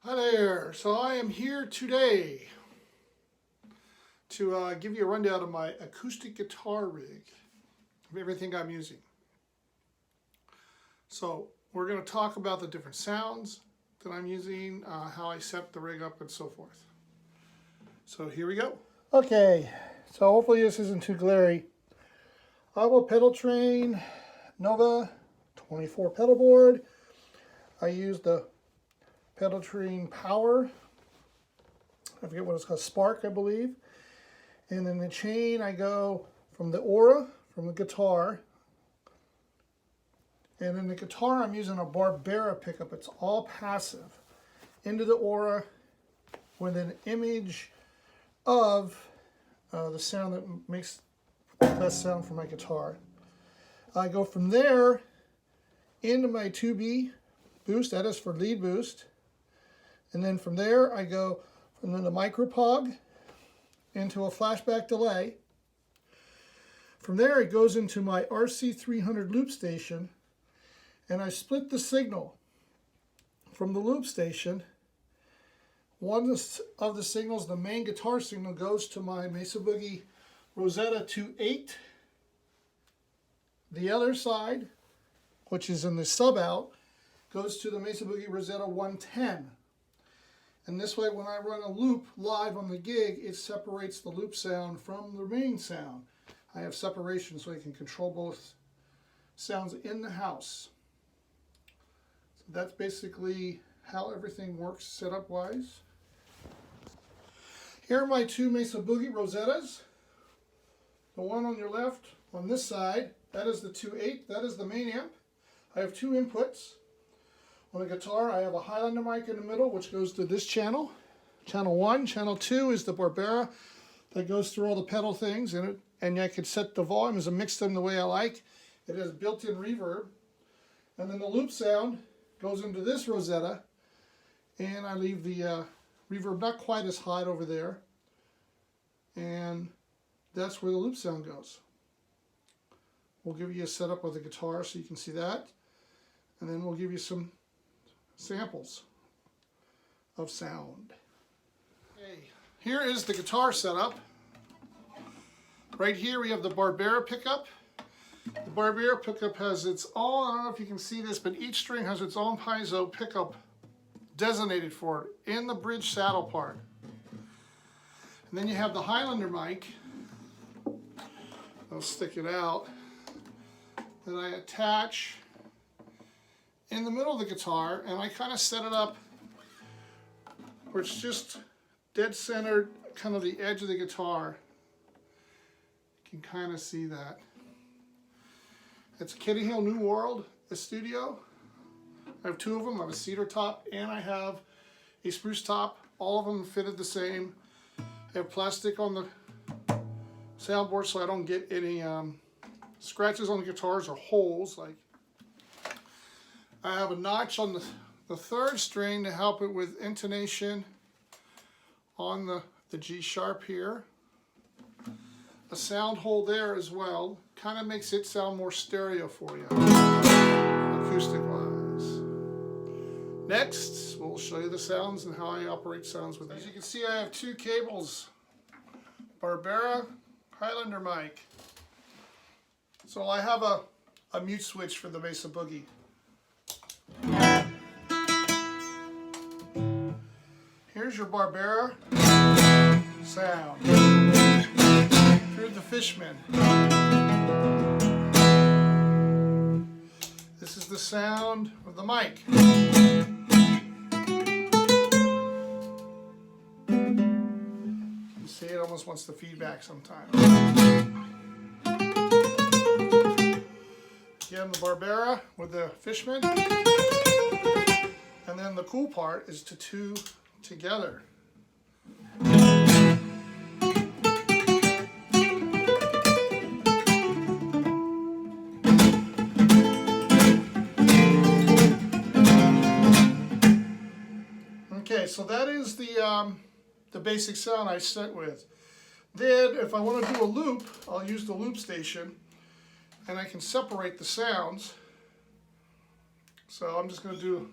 Hi there, so I am here today to give you a rundown of my acoustic guitar rig, of everything I'm using. So we're going to talk about the different sounds that I'm using, how I set the rig up and so forth. So here we go. Okay, so hopefully this isn't too glary. I have a pedal train Nova 24 pedal board. I use the pedal train power. I forget what it's called, Spark, I believe. And then the chain, I go from the aura, from the guitar. And then the guitar, I'm using a Barbera pickup. It's all passive. Into the aura with an image of the sound that makes the best sound for my guitar. I go from there into my 2B boost, that is for lead boost. And then from there, I go from the micropog into a flashback delay. From there, it goes into my RC300 loop station, and I split the signal from the loop station. One of the signals, the main guitar signal, goes to my Mesa Boogie Rosetta 2.8. The other side, which is in the sub out, goes to the Mesa Boogie Rosetta 110. And this way, when I run a loop live on the gig, it separates the loop sound from the main sound. I have separation so I can control both sounds in the house. So that's basically how everything works setup-wise. Here are my two Mesa Boogie Rosettas. The one on your left, on this side, that is the 2.8, that is the main amp. I have two inputs. On the guitar, I have a Highlander mic in the middle, which goes to this channel. Channel 1. Channel 2 is the Barbera that goes through all the pedal things in it. And I can set the volumes and mix them the way I like. It has built-in reverb. And then the loop sound goes into this Rosetta. And I leave the reverb not quite as hot over there. And that's where the loop sound goes. We'll give you a setup of the guitar so you can see that. And then we'll give you some samples of sound. Okay, here is the guitar setup. Right here we have the Barbera pickup. The Barbera pickup has its own, I don't know if you can see this, but each string has its own piezo pickup designated for it in the bridge saddle part. And then you have the Highlander mic. I'll stick it out. That I attach in the middle of the guitar, and I kind of set it up where it's just dead centered, kind of the edge of the guitar. You can kind of see that. It's a Kitty Hill New World, a studio. I have two of them. I have a cedar top and I have a spruce top. All of them fitted the same. I have plastic on the soundboard so I don't get any scratches on the guitars or holes. Like, I have a notch on the third string to help it with intonation on the G sharp here. A sound hole there as well. Kind of makes it sound more stereo for you, acoustic wise. Next, we'll show you the sounds and how I operate sounds with it. As you can see, I have two cables. Barbera, Highlander mic. So I have a mute switch for the Mesa Boogie. Here's your Barbera sound through the Fishman. This is the sound of the mic. You see, it almost wants the feedback sometimes. Again, the Barbera with the Fishman. And then the cool part is to two together. Okay, so that is the basic sound I set with. Then, if I want to do a loop, I'll use the loop station, and I can separate the sounds. So I'm just going to do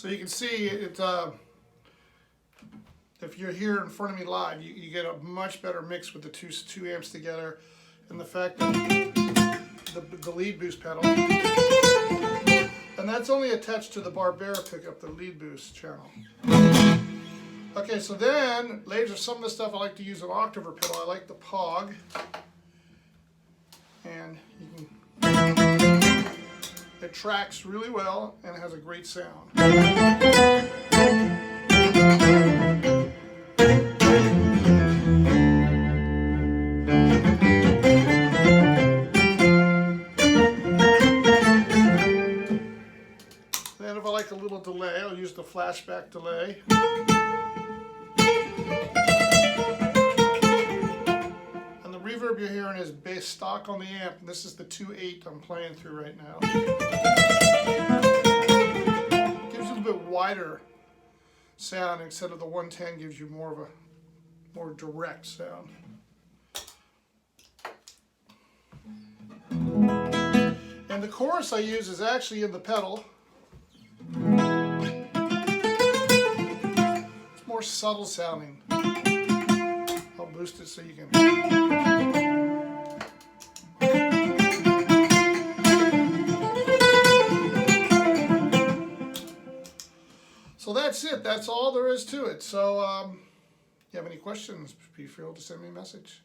So you can see it, if you're here in front of me live, you get a much better mix with the two amps together, and the fact that the lead boost pedal, and that's only attached to the Barbera pickup, the lead boost channel. Okay, so then, later, some of the stuff I like to use an octaver pedal. I like the Pog, and you can, it tracks really well and it has a great sound. Then if I like a little delay, I'll use the flashback delay. And the reverb you're hearing is bass stock on the amp, and this is the 2.8 I'm playing through right now. Gives you a little bit wider sound instead of the 110, gives you more of a more direct sound. And the chorus I use is actually in the pedal. It's more subtle sounding. I'll boost it so you can. So that's it. That's all there is to it. So if you have any questions, be free to send me a message.